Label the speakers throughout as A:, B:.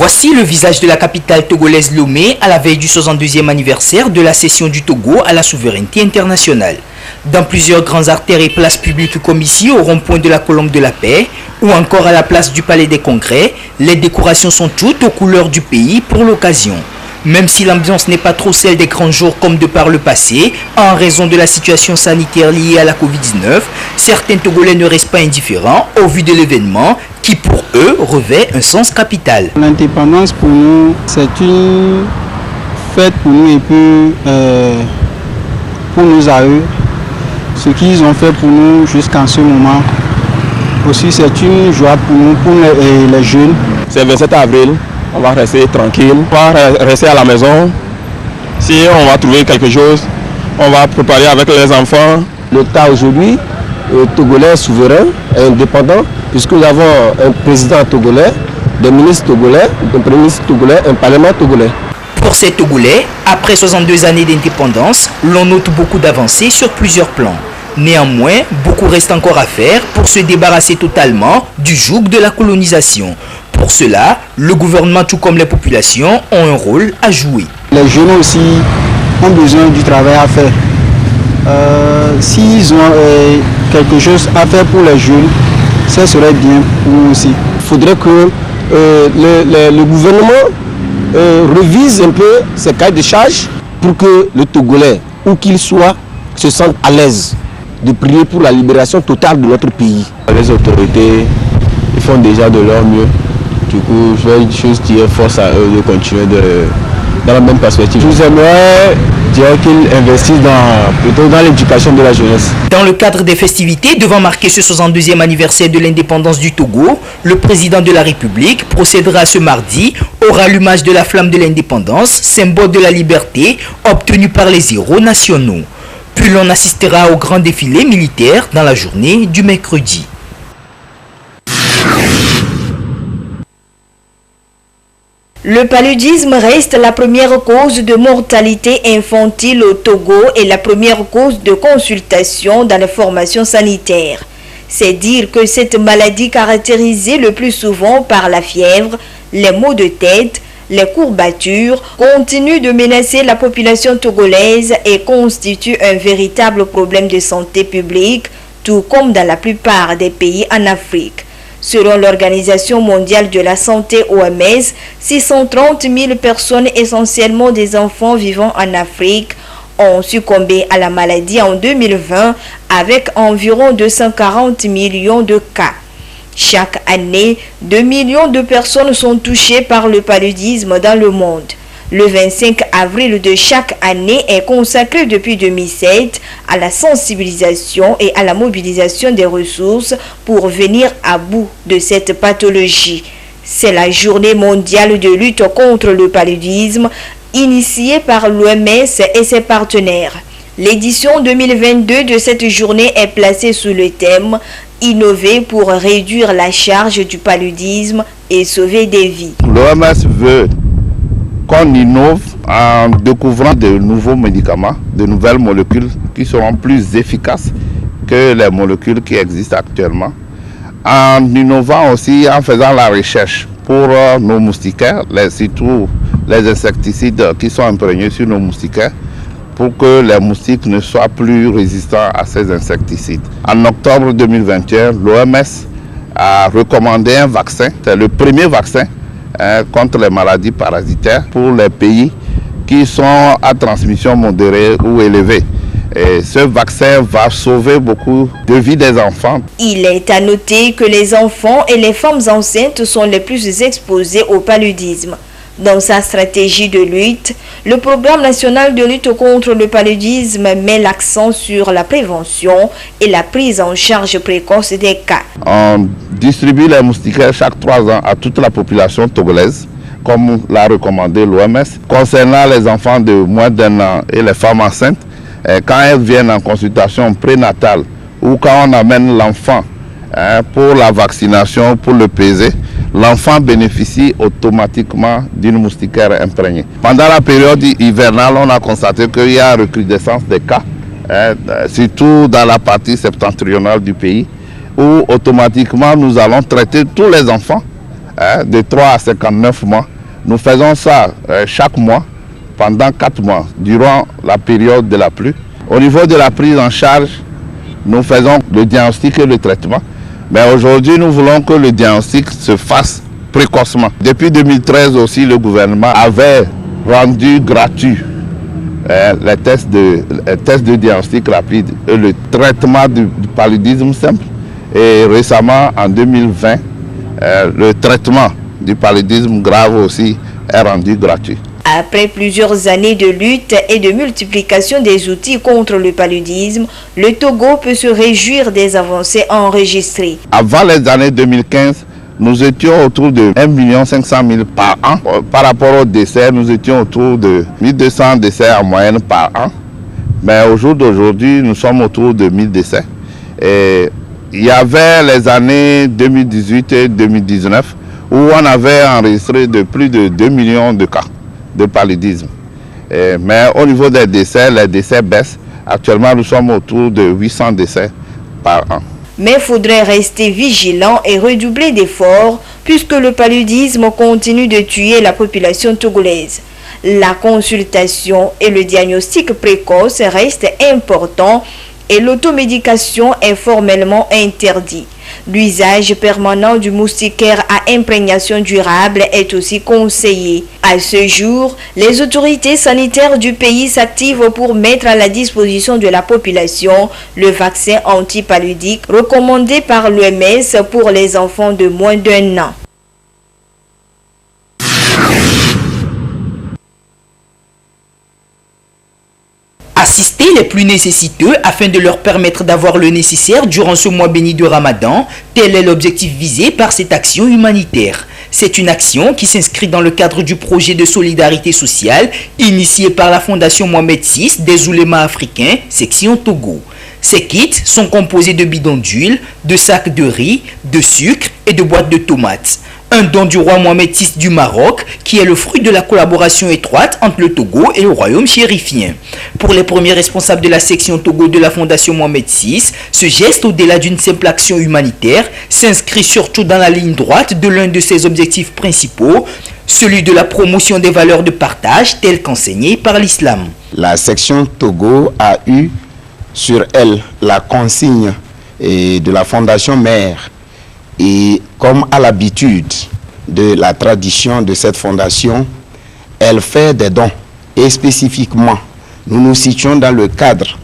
A: Voici le visage de la capitale togolaise Lomé à la veille du 62e anniversaire de la cession du Togo à la souveraineté internationale. Dans plusieurs grandes artères et places publiques comme ici au rond-point de la Colombe de la Paix ou encore à la place du Palais des Congrès, les décorations sont toutes aux couleurs du pays pour l'occasion. Même si l'ambiance n'est pas trop celle des grands jours comme de par le passé, en raison de la situation sanitaire liée à la Covid-19, certains Togolais ne restent pas indifférents au vu de l'événement qui pour eux revêt un sens capital.
B: L'indépendance pour nous, c'est une fête pour nous et puis pour nos aïeux. Ce qu'ils ont fait pour nous jusqu'à ce moment, aussi c'est une joie pour nous, pour les jeunes.
C: C'est le 27 avril. On va rester tranquille, on va rester à la maison. Si on va trouver quelque chose, on va préparer avec les enfants.
D: L'État aujourd'hui est togolais souverain et indépendant, puisque nous avons un président togolais, des ministres togolais, un premier ministre togolais, un parlement togolais.
A: Pour ces Togolais, après 62 années d'indépendance, l'on note beaucoup d'avancées sur plusieurs plans. Néanmoins, beaucoup reste encore à faire pour se débarrasser totalement du joug de la colonisation. Pour cela, le gouvernement tout comme les populations ont un rôle à jouer.
B: Les jeunes aussi ont besoin du travail à faire. S'ils ont quelque chose à faire pour les jeunes, ça serait bien pour nous aussi.
D: Il faudrait que le gouvernement revise un peu ses cahiers de charges pour que le Togolais, où qu'il soit, se sente à l'aise de prier pour la libération totale de notre pays.
C: Les autorités ils font déjà de leur mieux. Du coup, je vais juste dire force à eux de continuer dans la même perspective. Je aimerais dire qu'ils investissent plutôt dans l'éducation de la jeunesse.
A: Dans le cadre des festivités devant marquer ce 62e anniversaire de l'indépendance du Togo, le président de la République procédera ce mardi au rallumage de la flamme de l'indépendance, symbole de la liberté obtenue par les héros nationaux. Puis l'on assistera au grand défilé militaire dans la journée du mercredi.
E: Le paludisme reste la première cause de mortalité infantile au Togo et la première cause de consultation dans les formations sanitaires. C'est dire que cette maladie caractérisée le plus souvent par la fièvre, les maux de tête, les courbatures, continue de menacer la population togolaise et constitue un véritable problème de santé publique, tout comme dans la plupart des pays en Afrique. Selon l'Organisation mondiale de la santé OMS, 630 000 personnes, essentiellement des enfants vivant en Afrique, ont succombé à la maladie en 2020 avec environ 240 millions de cas. Chaque année, 2 millions de personnes sont touchées par le paludisme dans le monde. Le 25 avril de chaque année est consacré depuis 2007 à la sensibilisation et à la mobilisation des ressources pour venir à bout de cette pathologie. C'est la journée mondiale de lutte contre le paludisme initiée par l'OMS et ses partenaires. L'édition 2022 de cette journée est placée sous le thème « Innover pour réduire la charge du paludisme et sauver des vies ».
F: L'OMS veut qu'on innove en découvrant de nouveaux médicaments, de nouvelles molécules qui seront plus efficaces que les molécules qui existent actuellement. En innovant aussi, en faisant la recherche pour nos moustiquaires, surtout les insecticides qui sont imprégnés sur nos moustiquaires, pour que les moustiques ne soient plus résistants à ces insecticides. En octobre 2021, l'OMS a recommandé un vaccin, c'est le premier vaccin contre les maladies parasitaires pour les pays qui sont à transmission modérée ou élevée. Et ce vaccin va sauver beaucoup de vies des enfants.
E: Il est à noter que les enfants et les femmes enceintes sont les plus exposés au paludisme. Dans sa stratégie de lutte, le programme national de lutte contre le paludisme met l'accent sur la prévention et la prise en charge précoce des cas.
F: On distribue les moustiquaires chaque 3 ans à toute la population togolaise, comme l'a recommandé l'OMS. Concernant les enfants de moins d'1 an et les femmes enceintes, quand elles viennent en consultation prénatale ou quand on amène l'enfant pour la vaccination, pour le peser, l'enfant bénéficie automatiquement d'une moustiquaire imprégnée. Pendant la période hivernale, on a constaté qu'il y a une recrudescence des cas, surtout dans la partie septentrionale du pays, où automatiquement nous allons traiter tous les enfants de 3 à 59 mois. Nous faisons ça chaque mois, pendant 4 mois, durant la période de la pluie. Au niveau de la prise en charge, nous faisons le diagnostic et le traitement. Mais aujourd'hui, nous voulons que le diagnostic se fasse précocement. Depuis 2013 aussi, le gouvernement avait rendu gratuit les tests de diagnostic rapide et le traitement du paludisme simple. Et récemment, en 2020, le traitement du paludisme grave aussi est rendu gratuit.
E: Après plusieurs années de lutte et de multiplication des outils contre le paludisme, le Togo peut se réjouir des avancées enregistrées.
F: Avant les années 2015, nous étions autour de 1 500 000 par an. Par rapport aux décès, nous étions autour de 1200 décès en moyenne par an. Mais au jour d'aujourd'hui, nous sommes autour de 1000 décès. Et il y avait les années 2018 et 2019 où on avait enregistré de plus de 2 millions de cas de paludisme. Mais au niveau des décès, les décès baissent. Actuellement, nous sommes autour de 800 décès par an.
E: Mais il faudrait rester vigilant et redoubler d'efforts puisque le paludisme continue de tuer la population togolaise. La consultation et le diagnostic précoce restent importants et l'automédication est formellement interdite. L'usage permanent du moustiquaire à imprégnation durable est aussi conseillé. À ce jour, les autorités sanitaires du pays s'activent pour mettre à la disposition de la population le vaccin antipaludique recommandé par l'OMS pour les enfants de moins d'1 an.
A: Assister les plus nécessiteux afin de leur permettre d'avoir le nécessaire durant ce mois béni de Ramadan, tel est l'objectif visé par cette action humanitaire. C'est une action qui s'inscrit dans le cadre du projet de solidarité sociale initié par la Fondation Mohamed VI des oulémas africains, section Togo. Ces kits sont composés de bidons d'huile, de sacs de riz, de sucre et de boîtes de tomates. Un don du roi Mohamed VI du Maroc qui est le fruit de la collaboration étroite entre le Togo et le royaume chérifien. Pour les premiers responsables de la section Togo de la Fondation Mohamed VI, ce geste au-delà d'une simple action humanitaire s'inscrit surtout dans la ligne droite de l'un de ses objectifs principaux, celui de la promotion des valeurs de partage telles qu'enseignées par l'islam.
G: La section Togo a eu sur elle la consigne de la Fondation Mère. Et comme à l'habitude de la tradition de cette fondation, elle fait des dons. Et spécifiquement, nous nous situons dans le cadre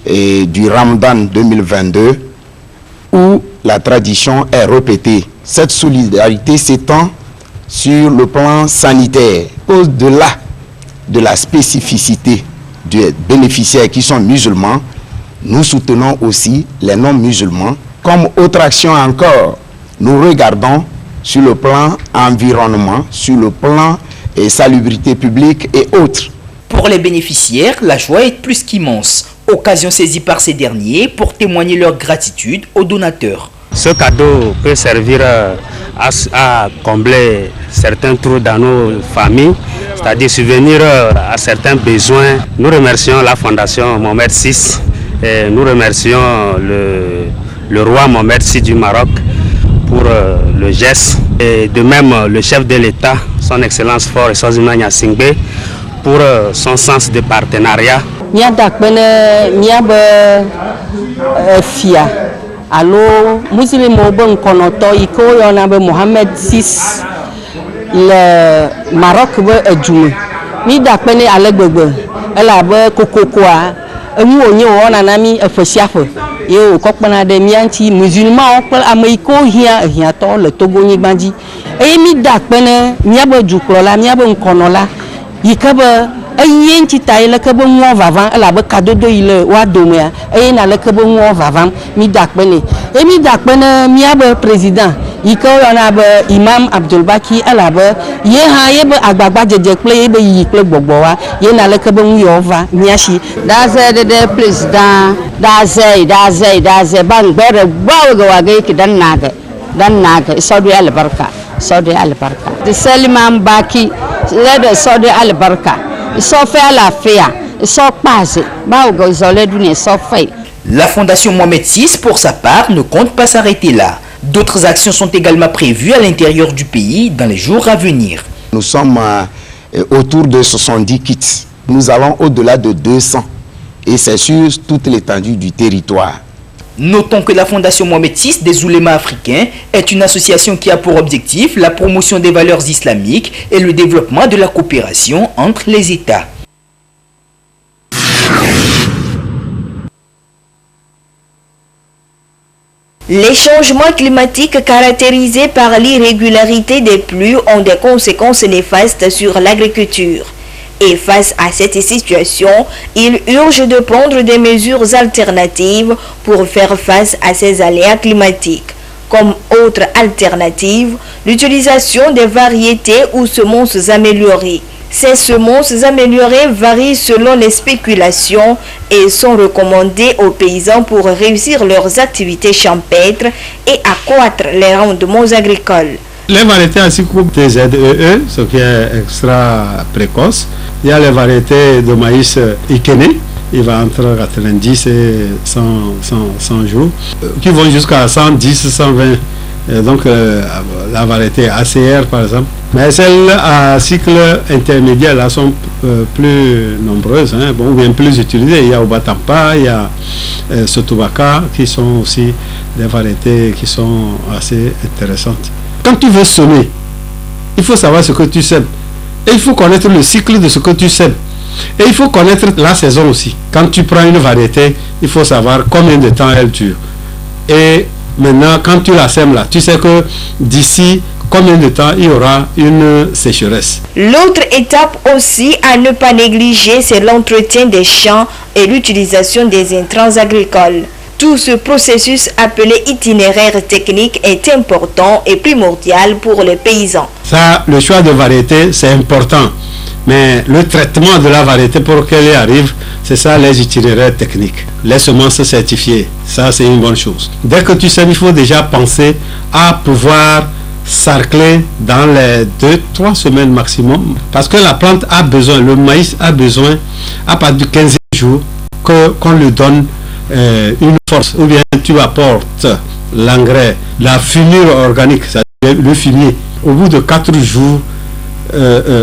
G: du Ramadan 2022 où la tradition est répétée. Cette solidarité s'étend sur le plan sanitaire. Au-delà de la spécificité des bénéficiaires qui sont musulmans, nous soutenons aussi les non-musulmans. Comme autre action encore, nous regardons sur le plan environnement, sur le plan salubrité publique et autres.
A: Pour les bénéficiaires, la joie est plus qu'immense. Occasion saisie par ces derniers pour témoigner leur gratitude aux donateurs.
H: Ce cadeau peut servir à combler certains trous dans nos familles, c'est-à-dire subvenir à certains besoins. Nous remercions la Fondation Mohamed VI et nous remercions le roi Mohamed VI du Maroc pour le geste, et de même le chef de l'État, son Excellence Fort Eswazima Nyasingbe, pour son sens de partenariat.
I: Allo muslimo ben konoto iko yona be Mohamed VI le Maroc be adjume mi dakpene alegbegbe ela be kokokoa emu onye wona na mi efesiafo ye kokpana de mianti musulman okpel ameiko hia to le Togo nyigbanji e mi dakpene miabe duklola miabe nkonola yikabe ayen ti tay la ke be mo vavan la be kadodo ile wa domea e na le ke be mo vavan mi dakpene e mi dakpene miabe président iko yona be Imam Abdul Baki ala be ye ha ye be agbagba jeje ple ye be yi ple gbogbo wa ye na le ke be mu yo va miashi da ze de président da ze ban gbere gbawo ga wa ga ki dan naga saudi albarka de Selimam Baki le de saudi albarka so fait la fea so passe ba go isolé d'une so fait.
A: La Fondation Mohamed VI, pour sa part, ne compte pas s'arrêter là. D'autres actions sont également prévues à l'intérieur du pays dans les jours à venir.
G: Nous sommes autour de 70 kits. Nous allons au-delà de 200 et c'est sur toute l'étendue du territoire.
A: Notons que la Fondation Mohamed VI des oulémas africains est une association qui a pour objectif la promotion des valeurs islamiques et le développement de la coopération entre les États.
E: Les changements climatiques caractérisés par l'irrégularité des pluies ont des conséquences néfastes sur l'agriculture. Et face à cette situation, il urge de prendre des mesures alternatives pour faire face à ces aléas climatiques. Comme autre alternative, l'utilisation des variétés ou semences améliorées. Ces semences améliorées varient selon les spéculations et sont recommandées aux paysans pour réussir leurs activités champêtres et accroître les rendements agricoles.
J: Les variétés ainsi comme TZEE, ce qui est extra précoce. Il y a les variétés de maïs Ikene, il va entre 90 et 100 jours, qui vont jusqu'à 110, 120. Et donc la variété ACR par exemple. Mais celles à cycle intermédiaire là sont plus nombreuses, hein, bon, ou bien plus utilisées. Il y a Obatampa, il y a Sotobaka qui sont aussi des variétés qui sont assez intéressantes. Quand tu veux semer, il faut savoir ce que tu sèmes. Et il faut connaître le cycle de ce que tu sèmes. Et il faut connaître la saison aussi. Quand tu prends une variété, il faut savoir combien de temps elle dure. Et maintenant, quand tu la sèmes là, tu sais que d'ici combien de temps il y aura une sécheresse.
E: L'autre étape aussi à ne pas négliger, c'est l'entretien des champs et l'utilisation des intrants agricoles. Tout ce processus appelé itinéraire technique est important et primordial pour les paysans.
J: Ça, le choix de variété, c'est important. Mais le traitement de la variété pour qu'elle y arrive, c'est ça les itinéraires techniques. Les semences certifiées, ça c'est une bonne chose. Dès que tu sais, il faut déjà penser à pouvoir sarcler dans les 2-3 semaines maximum. Parce que la plante a besoin, le maïs a besoin, à partir de 15 jours, qu'on lui donne une force. Ou bien tu apportes l'engrais, la fumure organique, c'est-à-dire le fumier. Au bout de 4 jours,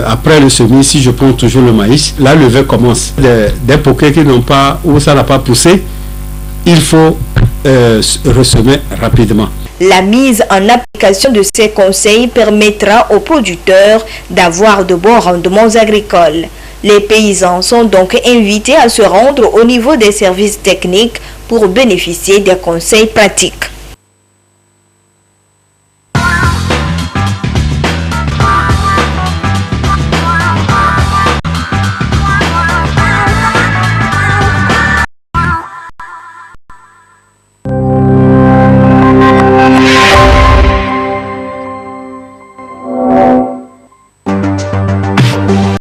J: après le semis, si je prends toujours le maïs, la levée commence. Des poquets qui n'ont pas, où ça n'a pas poussé, il faut ressemer rapidement.
E: La mise en application de ces conseils permettra aux producteurs d'avoir de bons rendements agricoles. Les paysans sont donc invités à se rendre au niveau des services techniques pour bénéficier des conseils pratiques.